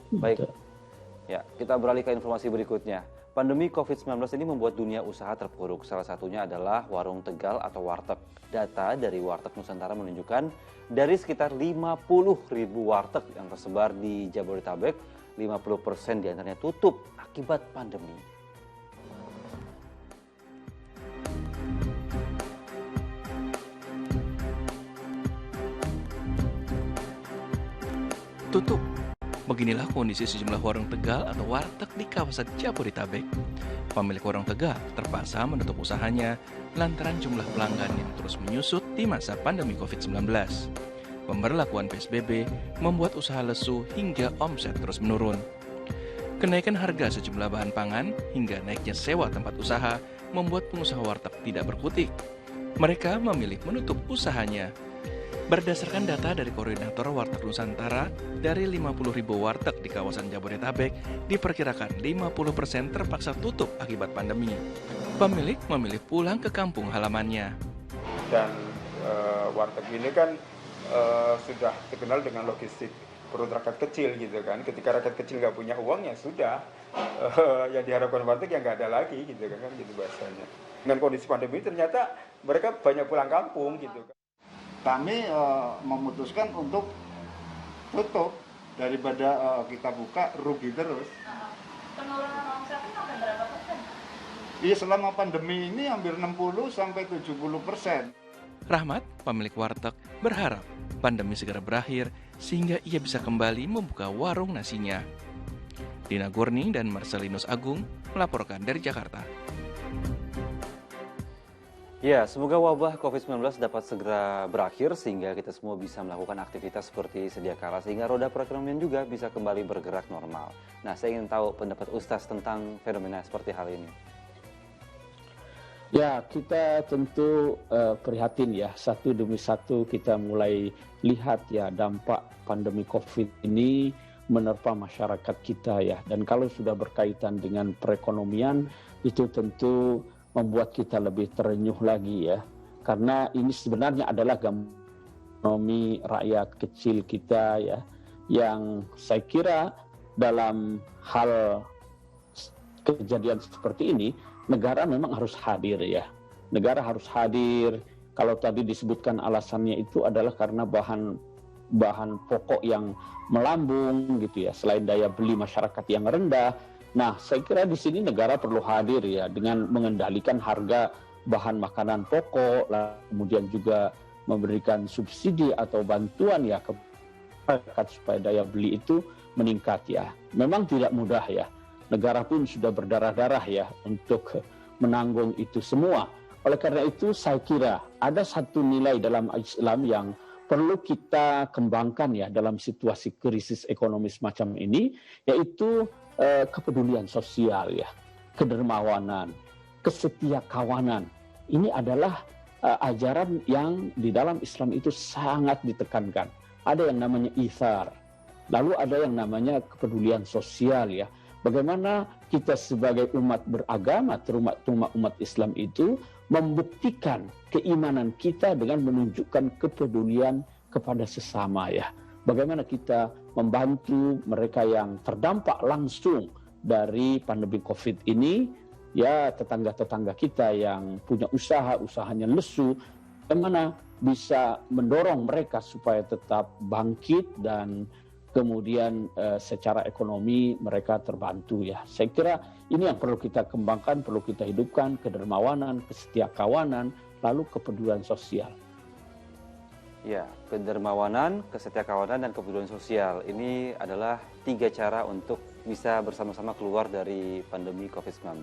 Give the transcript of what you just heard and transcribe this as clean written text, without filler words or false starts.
Baik, Gitu. ya, kita beralih ke informasi berikutnya. Pandemi COVID-19 ini membuat dunia usaha terpuruk. Salah satunya adalah warung Tegal atau warteg. Data dari Warteg Nusantara menunjukkan dari sekitar 50.000 warteg yang tersebar di Jabodetabek, 50% diantaranya tutup akibat pandemi. Tutup. Beginilah kondisi sejumlah warung Tegal atau warteg di kawasan Jabodetabek. Pemilik warung Tegal terpaksa menutup usahanya lantaran jumlah pelanggan yang terus menyusut di masa pandemi COVID-19. Pemberlakuan PSBB membuat usaha lesu hingga omset terus menurun. Kenaikan harga sejumlah bahan pangan hingga naiknya sewa tempat usaha membuat pengusaha warteg tidak berkutik. Mereka memilih menutup usahanya. Berdasarkan data dari Koordinator Warteg Nusantara, dari 50.000 warteg di kawasan Jabodetabek, diperkirakan 50% terpaksa tutup akibat pandemi. Pemilik memilih pulang ke kampung halamannya. Dan warteg ini kan sudah dikenal dengan logistik perut rakyat kecil gitu kan. Ketika rakyat kecil nggak punya uang ya sudah, yang diharapkan warteg ya nggak ada lagi gitu kan gitu bahasanya. Dengan kondisi pandemi ternyata mereka banyak pulang kampung gitu kan. Kami memutuskan untuk tutup daripada kita buka rugi terus. Penurunan omsetnya sampai berapa persen? Iya, selama pandemi ini hampir 60-70%. Rahmat, pemilik warteg, berharap pandemi segera berakhir sehingga ia bisa kembali membuka warung nasinya. Dina Gurni dan Marcelinus Agung melaporkan dari Jakarta. Ya, semoga wabah COVID-19 dapat segera berakhir sehingga kita semua bisa melakukan aktivitas seperti sedia kala sehingga roda perekonomian juga bisa kembali bergerak normal. Nah, saya ingin tahu pendapat Ustaz tentang fenomena seperti hal ini. Ya, kita tentu prihatin ya, satu demi satu kita mulai lihat ya dampak pandemi COVID ini menerpa masyarakat kita ya. Dan kalau sudah berkaitan dengan perekonomian, itu tentu membuat kita lebih terenyuh lagi ya. Karena ini sebenarnya adalah ekonomi rakyat kecil kita ya, yang saya kira dalam hal kejadian seperti ini, negara memang harus hadir ya. Negara harus hadir. Kalau tadi disebutkan alasannya itu adalah karena bahan pokok yang melambung gitu ya, selain daya beli masyarakat yang rendah. Nah, saya kira di sini negara perlu hadir ya dengan mengendalikan harga bahan makanan pokok, kemudian juga memberikan subsidi atau bantuan ya ke masyarakat supaya daya beli itu meningkat ya. Memang tidak mudah ya. Negara pun sudah berdarah-darah ya untuk menanggung itu semua. Oleh karena itu saya kira ada satu nilai dalam Islam yang perlu kita kembangkan ya dalam situasi krisis ekonomi semacam ini, yaitu kepedulian sosial ya, kedermawanan, kesetiakawanan. Ini adalah ajaran yang di dalam Islam itu sangat ditekankan. Ada yang namanya ithar, lalu ada yang namanya kepedulian sosial ya. Bagaimana kita sebagai umat beragama, terutama umat Islam itu membuktikan keimanan kita dengan menunjukkan kepedulian kepada sesama ya. Bagaimana kita membantu mereka yang terdampak langsung dari pandemi COVID ini, ya tetangga-tetangga kita yang punya usaha, usahanya lesu, bagaimana bisa mendorong mereka supaya tetap bangkit dan kemudian secara ekonomi mereka terbantu ya. Saya kira ini yang perlu kita kembangkan, perlu kita hidupkan, kedermawanan, kesetiakawanan, lalu kepedulian sosial. Ya, kedermawanan, kesetiakawanan, dan kepedulian sosial. Ini adalah 3 cara untuk bisa bersama-sama keluar dari pandemi COVID-19.